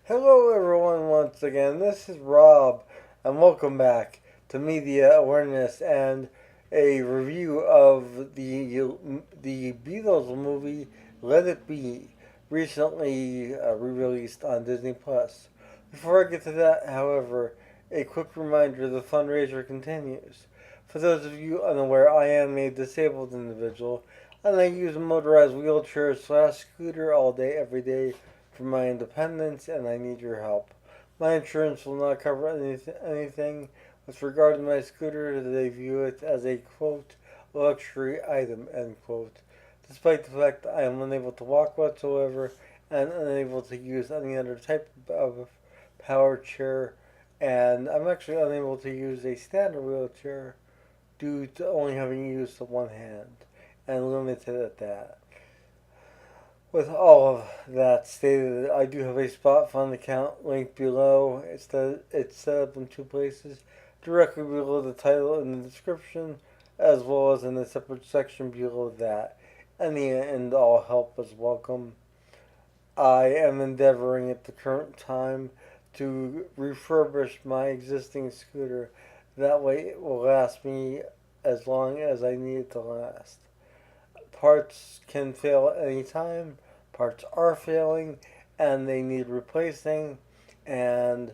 Hello, everyone, once again. This is Rob, and welcome back to Media Awareness and a review of the Beatles movie Let It Be, recently re-released on Disney Plus. Before I get to that, however, a quick reminder: the fundraiser continues. For those of you unaware, I am a disabled individual, and I use a motorized wheelchair slash scooter all day, every day for my independence, and I need your help. My insurance will not cover anything with regard to my scooter. They view it as a quote luxury item end quote. Despite the fact that I am unable to walk whatsoever and unable to use any other type of power chair, and I'm actually unable to use a standard wheelchair due to only having used the one hand and limited at that. With all of that stated, I do have a spot fund account linked below. It's set up in two places, directly below the title in the description, as well as in a separate section below that. Any and all help is welcome. I am endeavoring at the current time to refurbish my existing scooter. That way it will last me as long as I need it to last. Parts can fail at any time. Parts are failing, and they need replacing. And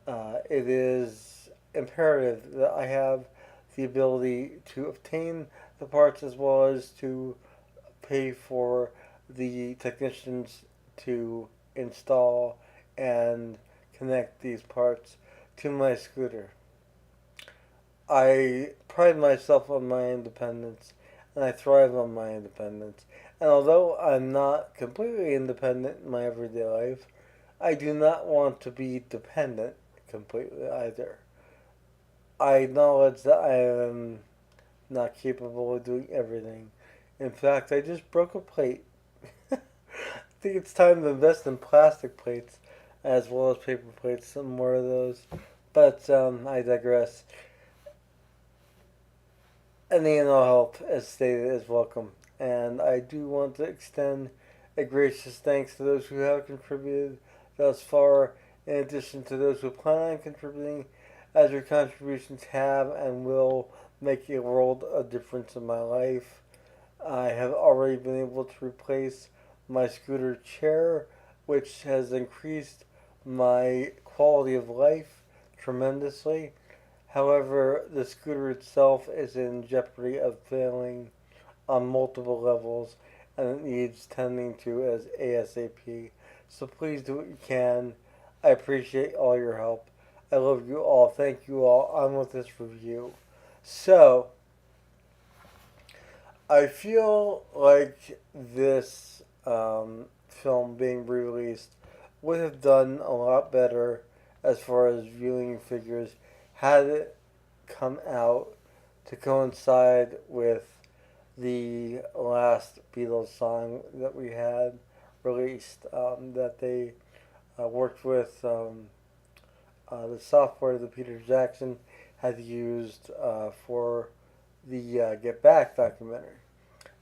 it is imperative that I have the ability to obtain the parts as well as to pay for the technicians to install and connect these parts to my scooter. I pride myself on my independence, and I thrive on my independence. And although I'm not completely independent in my everyday life, I do not want to be dependent completely either. I acknowledge that I am not capable of doing everything. In fact, I just broke a plate. I think it's time to invest in plastic plates as well as paper plates, some more of those. But I digress. Any and all help, as stated, is welcome. And I do want to extend a gracious thanks to those who have contributed thus far, in addition to those who plan on contributing, as your contributions have and will make a world of difference in my life. I have already been able to replace my scooter chair, which has increased my quality of life tremendously. However, the scooter itself is in jeopardy of failing on multiple levels, and it needs tending to as ASAP. So please do what you can. I appreciate all your help. I love you all. Thank you all. On with this review. So, I feel like this film being released would have done a lot better as far as viewing figures had it come out to coincide with the last Beatles song that we had released, that they worked with the software that Peter Jackson had used for the Get Back documentary.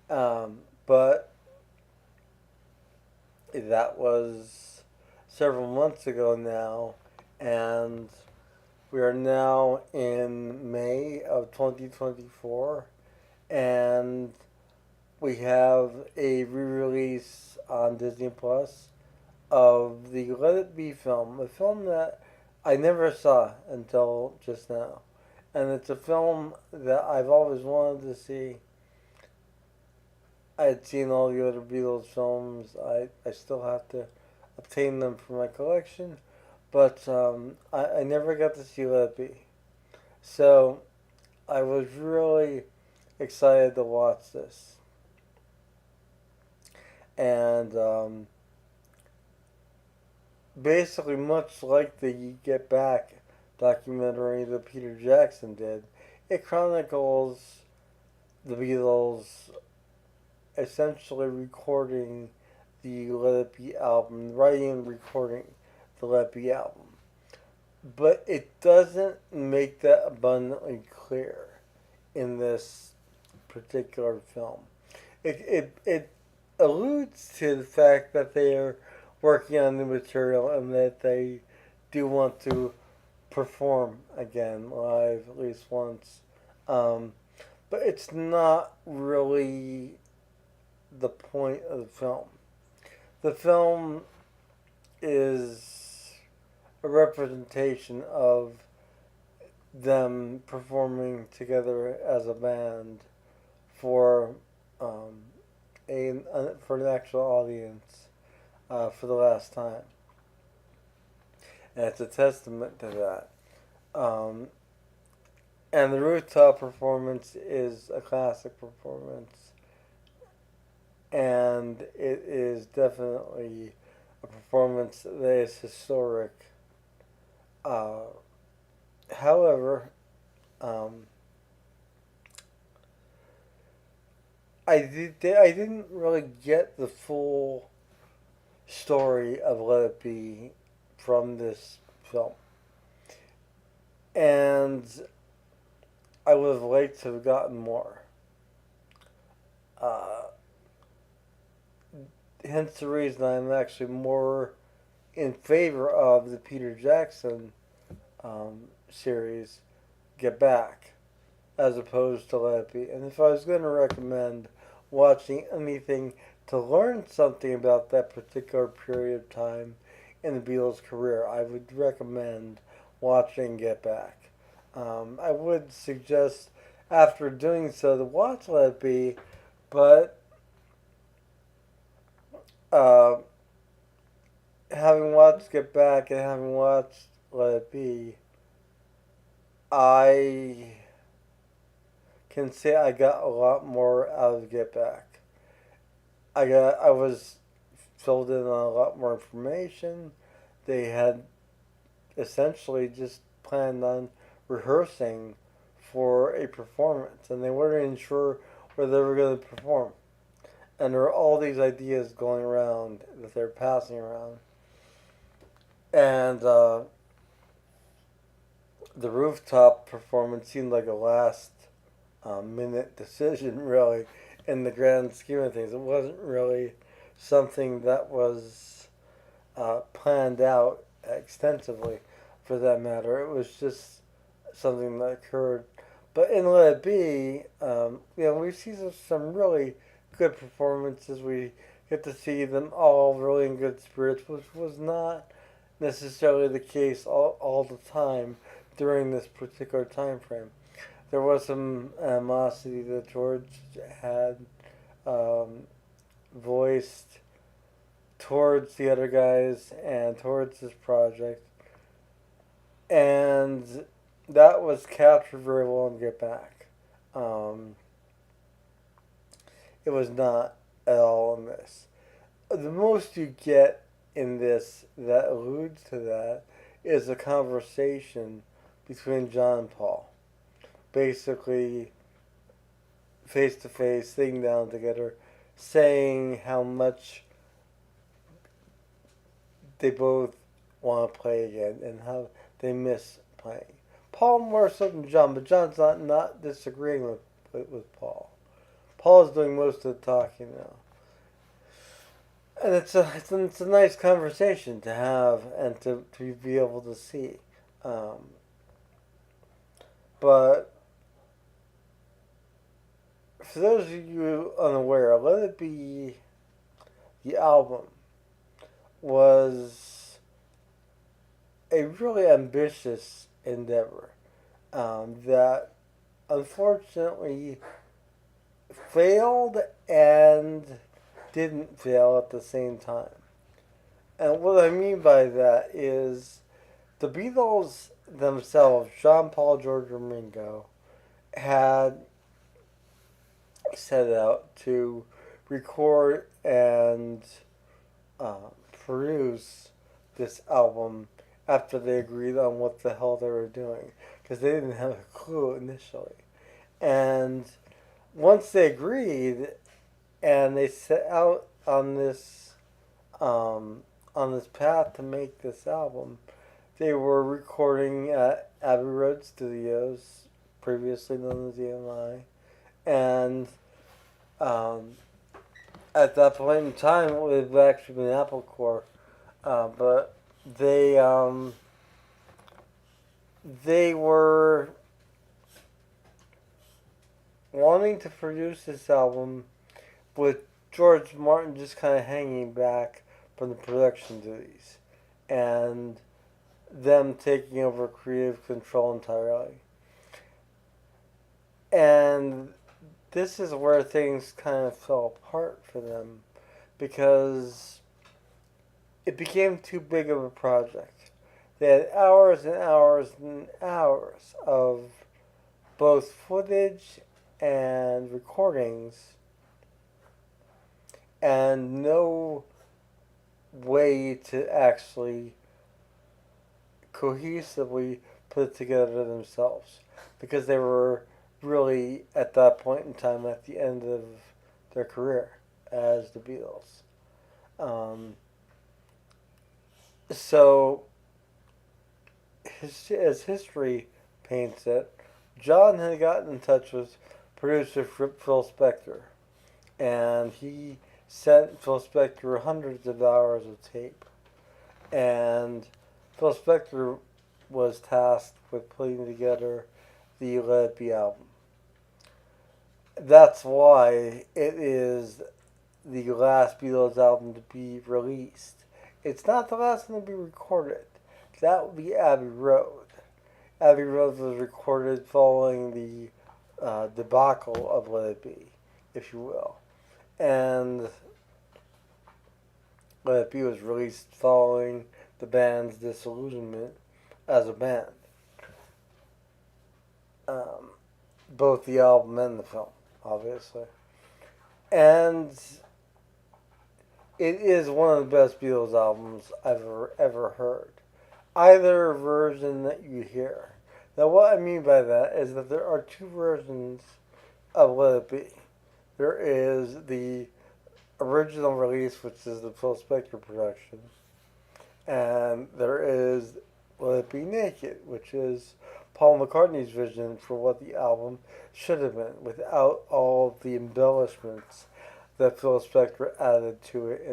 But that was several months ago now, and we are now in May of 2024, and we have a re-release on Disney Plus of the Let It Be film, a film that I never saw until just now. And it's a film that I've always wanted to see. I had seen all the other Beatles films. I still have to obtain them for my collection, but I never got to see Let It Be. So I was really excited to watch this. And basically, much like the Get Back documentary that Peter Jackson did, it chronicles the Beatles essentially recording the Let It Be album, writing and recording the Let It Be album. But it doesn't make that abundantly clear in this particular film. It alludes to the fact that they are working on new material and that they do want to perform again live at least once. Um, but it's not really the point of the film. The film is a representation of them performing together as a band for um, for an actual audience for the last time, and it's a testament to that. Um, and the rooftop performance is a classic performance, and it is definitely a performance that is historic. Uh, however, um, I didn't really get the full story of Let It Be from this film, and I would have liked to have gotten more. Uh, Hence the reason I'm actually more in favor of the Peter Jackson series, Get Back, as opposed to Let It Be. And if I was going to recommend watching anything to learn something about that particular period of time in the Beatles' career, I would recommend watching Get Back. I would suggest, after doing so, to watch Let It Be, but uh, having watched Get Back and having watched Let It Be, I can say I got a lot more out of Get Back. I was filled in on a lot more information. They had essentially just planned on rehearsing for a performance, and they weren't even sure where they were going to perform. And there were all these ideas going around that they're passing around, and the rooftop performance seemed like a last minute decision, really, in the grand scheme of things. It wasn't really something that was planned out extensively, for that matter. It was just something that occurred. But in Let It Be, we see some really good performances. We get to see them all really in good spirits, which was not necessarily the case all the time during this particular time frame. There was some animosity that George had um, voiced towards the other guys and towards this project, and that was captured very well in Get Back. Um, it was not at all in this. The most you get in this that alludes to that is a conversation between John and Paul. Basically, face to face, sitting down together, saying how much they both want to play again and how they miss playing. Paul more so than John, but John's not disagreeing with Paul. Paul's doing most of the talking now. And it's a nice conversation to have and to be able to see. Um, but for those of you unaware, Let It Be, the album, was a really ambitious endeavor that unfortunately failed and didn't fail at the same time. And what I mean by that is the Beatles themselves, John, Paul, George, and Ringo, had set out to record and produce this album after they agreed on what the hell they were doing, because they didn't have a clue initially. And once they agreed and they set out on this path to make this album, they were recording at Abbey Road Studios, previously known as EMI, and um, at that point in time, it would have actually been Apple Corps But they um, they were wanting to produce this album with George Martin just kind of hanging back from the production duties and them taking over creative control entirely. And this is where things kind of fell apart for them because it became too big of a project. They had hours and hours and hours of both footage and recordings and no way to actually cohesively put it together themselves because they were really at that point in time at the end of their career as the Beatles. Um, so, as history paints it, John had gotten in touch with producer Phil Spector, and he sent Phil Spector hundreds of hours of tape. And Phil Spector was tasked with putting together the Let It Be album. That's why it is the last Beatles album to be released. It's not the last one to be recorded. That would be Abbey Road. Abbey Road was recorded following the debacle of Let It Be, if you will. And Let It Be was released following the band's disillusionment as a band. Um, Both the album and the film, obviously. And it is one of the best Beatles albums I've ever heard. Either version that you hear. Now, what I mean by that is that there are two versions of Let It Be. There is the original release, which is the Phil Spector production, and there is Let It Be Naked, which is Paul McCartney's vision for what the album should have been without all the embellishments that Phil Spector added to it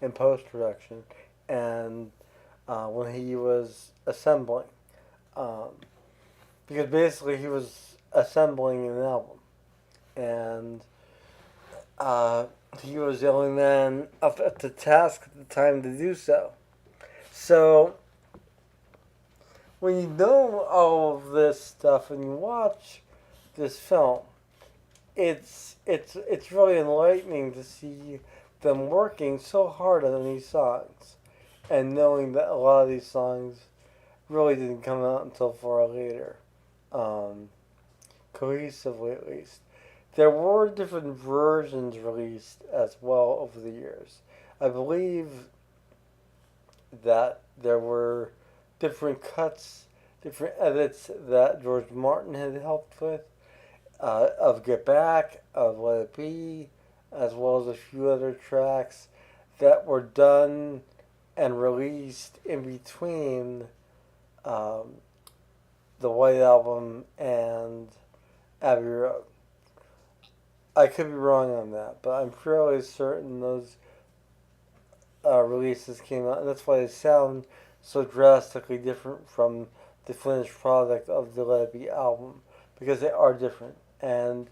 in post production and when he was assembling. Um, because basically he was assembling an album. And uh, he was the only man up at the task at the time to do so. So when you know all of this stuff and you watch this film, it's really enlightening to see them working so hard on these songs and knowing that a lot of these songs really didn't come out until far later, um, cohesively at least. There were different versions released as well over the years. I believe that there were different cuts, different edits that George Martin had helped with of Get Back, of Let It Be, as well as a few other tracks that were done and released in between um, the White Album and Abbey Road. I could be wrong on that, but I'm fairly certain those releases came out, and that's why they sound so drastically different from the finished product of the Let It Be album, because they are different, and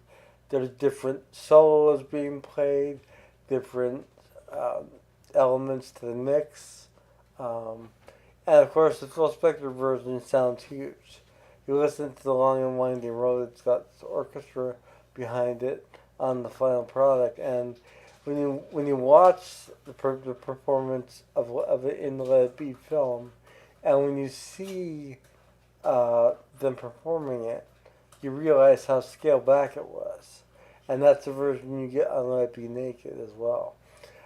there's different solos being played, different um, elements to the mix, um, and of course the Phil Spector version sounds huge. You listen to the Long and Winding Road; it's got the orchestra behind it on the final product, and when you watch the performance of it in the Let It Be film, and when you see them performing it, you realize how scaled back it was, and that's the version you get on Let It Be Naked as well.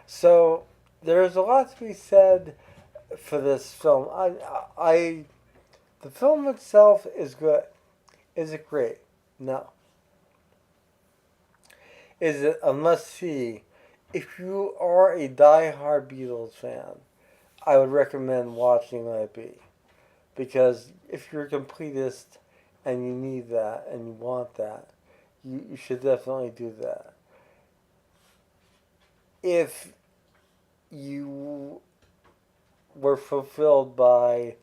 So there's a lot to be said for this film. The film itself is good. Is it great? No. Is it a must see? If you are a die-hard Beatles fan, I would recommend watching Let It Be. Because if you're a completist and you need that and you want that, you should definitely do that. If you were fulfilled by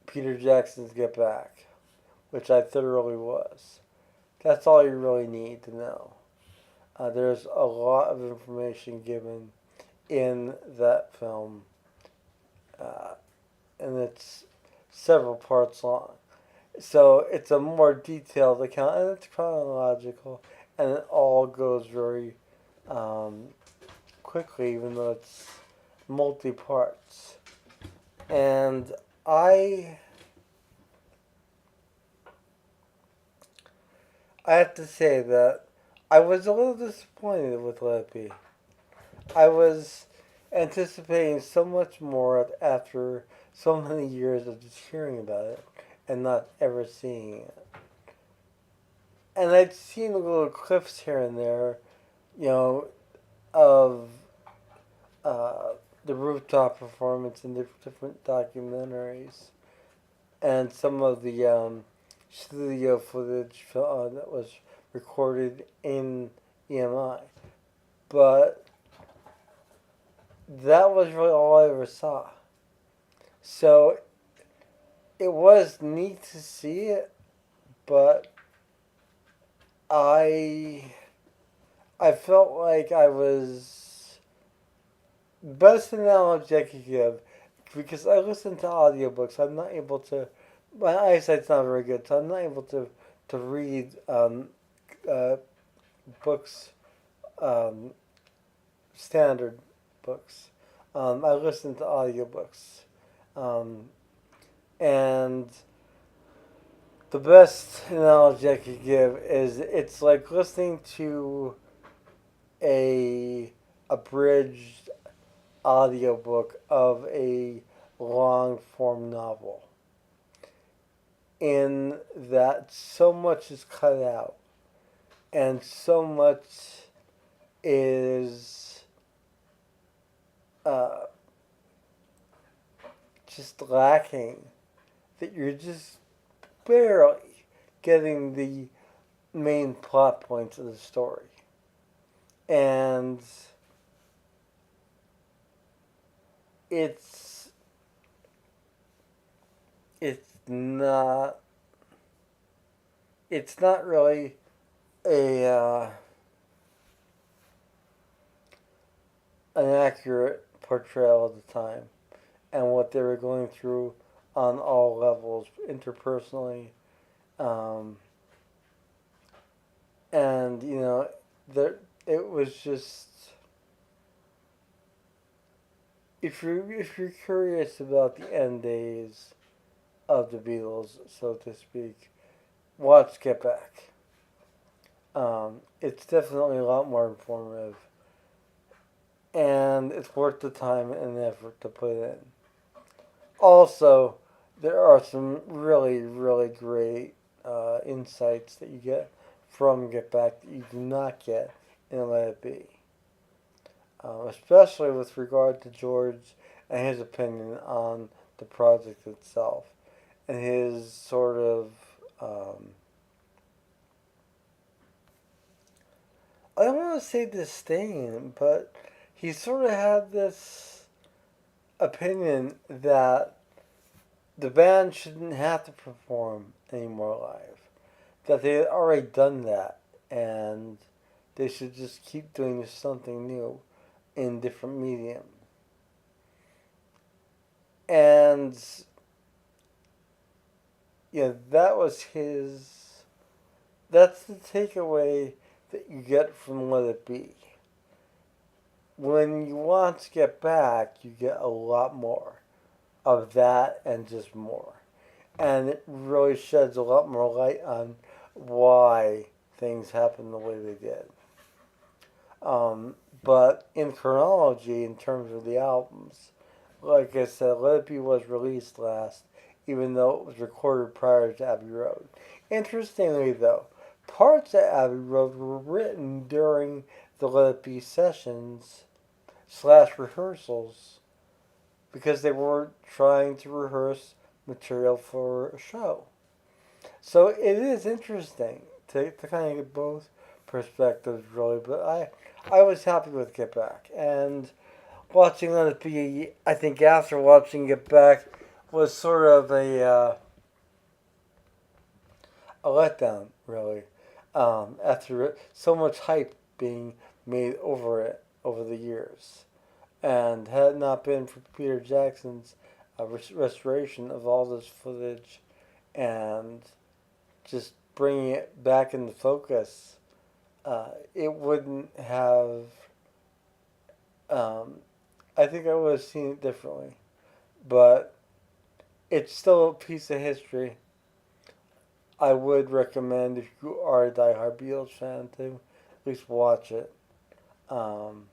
Peter Jackson's Get Back, which I thoroughly was. That's all you really need to know. There's a lot of information given in that film, uh, and it's several parts long. So it's a more detailed account, and it's chronological, and it all goes very um, quickly, even though it's multi parts. And I I have to say that I was a little disappointed with Let It Be. I was anticipating so much more after so many years of just hearing about it and not ever seeing it. And I'd seen little clips here and there, you know, of uh, the rooftop performance in different documentaries and some of the studio footage that was recorded in EMI. But that was really all I ever saw. So it was neat to see it, but I I felt like I was best analogy I could give because I listen to audiobooks. I'm not able to. My eyesight's not very good, so I'm not able to read uh, books, um, standard books. I listen to audiobooks, um, and the best analogy I could give is it's like listening to a abridged audiobook of a long form novel. In that so much is cut out and so much is uh, just lacking that you're just barely getting the main plot points of the story. And it's it's not it's not really a an accurate portrayal of the time and what they were going through on all levels, interpersonally, um, and there it was just if you're curious about the end days of the Beatles, so to speak, watch Get Back. It's definitely a lot more informative, and it's worth the time and effort to put in. Also, there are some really, really great insights that you get from Get Back that you do not get in Let It Be. Especially with regard to George and his opinion on the project itself and his sort of I don't want to say disdain, but he sort of had this opinion that the band shouldn't have to perform anymore live. That they had already done that, and they should just keep doing something new in different medium. And yeah, that was his. That's the takeaway that you get from Let It Be. When you want to get back, you get a lot more of that and just more. And it really sheds a lot more light on why things happen the way they did. But in chronology, in terms of the albums, like I said, Let It Be was released last, even though it was recorded prior to Abbey Road. Interestingly, though, parts of Abbey Road were written during the Let It Be sessions slash rehearsals because they were trying to rehearse material for a show. So it is interesting to kind of get both perspectives, really. But I was happy with Get Back. And watching Let It Be, I think after watching it back, was sort of a letdown, really. After so much hype being made over it over the years. And had it not been for Peter Jackson's restoration of all this footage and just bringing it back into focus, it wouldn't have. Um, I think I would have seen it differently. But it's still a piece of history. I would recommend if you are a diehard Beatles fan to at least watch it. Um,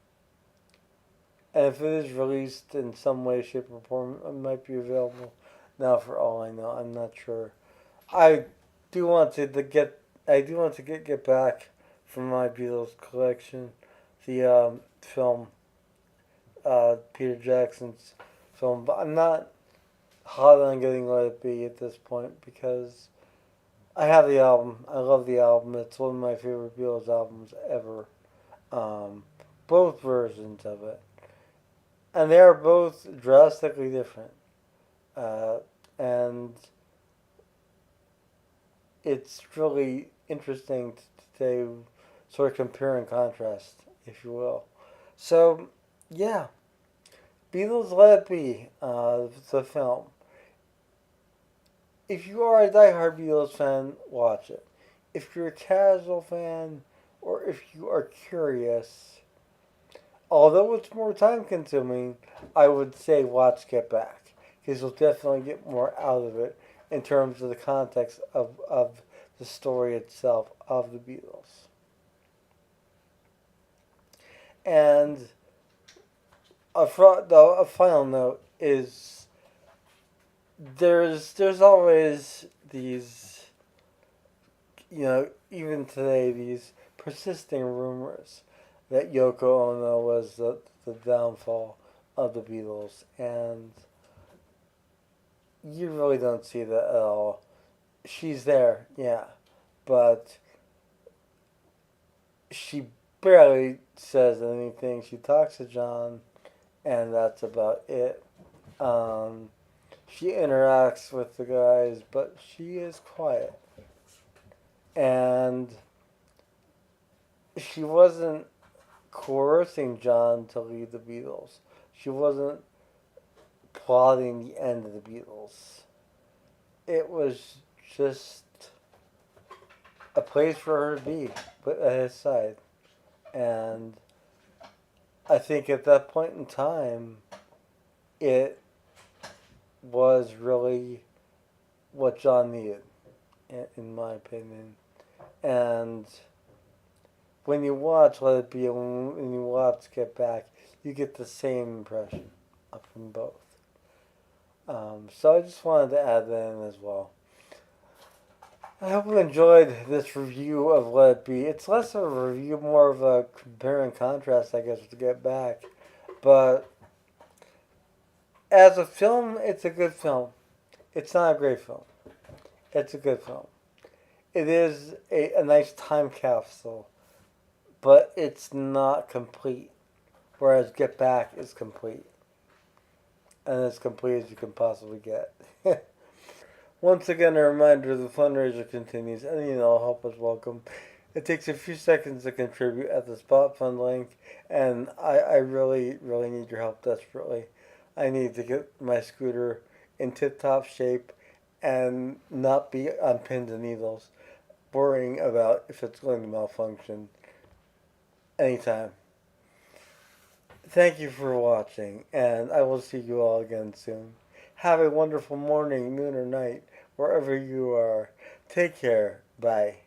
and if it is released in some way, shape, or form, it might be available now. For all I know, I'm not sure. I do want to get. I do want to get back from my Beatles collection, the film, Peter Jackson's film, but I'm not hot on getting Let It Be at this point because I have the album. I love the album. It's one of my favorite Beatles albums ever. Um, both versions of it, and they are both drastically different. Uh, and it's really interesting to sort of compare and contrast, if you will. So, yeah, Beatles Let It Be, the film. If you are a diehard Beatles fan, watch it. If you're a casual fan, or if you are curious, although it's more time consuming, I would say watch Get Back. Because you'll definitely get more out of it in terms of the context of the story itself of the Beatles. And a final note is there's always these, even today, these persisting rumors that Yoko Ono was the downfall of the Beatles, and you really don't see that at all. She's there, yeah, but she barely says anything. She talks to John, and that's about it. Um, she interacts with the guys, but she is quiet. And she wasn't coercing John to leave the Beatles. She wasn't plotting the end of the Beatles. It was just a place for her to be, but at his side. And I think at that point in time, it was really what John needed, in my opinion. And when you watch Let It Be and when you watch Get Back, you get the same impression from both. So I just wanted to add that in as well. I hope you enjoyed this review of Let It Be. It's less of a review, more of a compare and contrast, I guess, to Get Back. But as a film, it's a good film. It's not a great film. It's a good film. It is a nice time capsule, but it's not complete. Whereas Get Back is complete. And as complete as you can possibly get. Once again, a reminder the fundraiser continues. Any and all help is welcome. It takes a few seconds to contribute at the Spot Fund link, and I really, really need your help desperately. I need to get my scooter in tip top shape and not be on pins and needles, worrying about if it's going to malfunction anytime. Thank you for watching, and I will see you all again soon. Have a wonderful morning, noon, or night, wherever you are. Take care. Bye.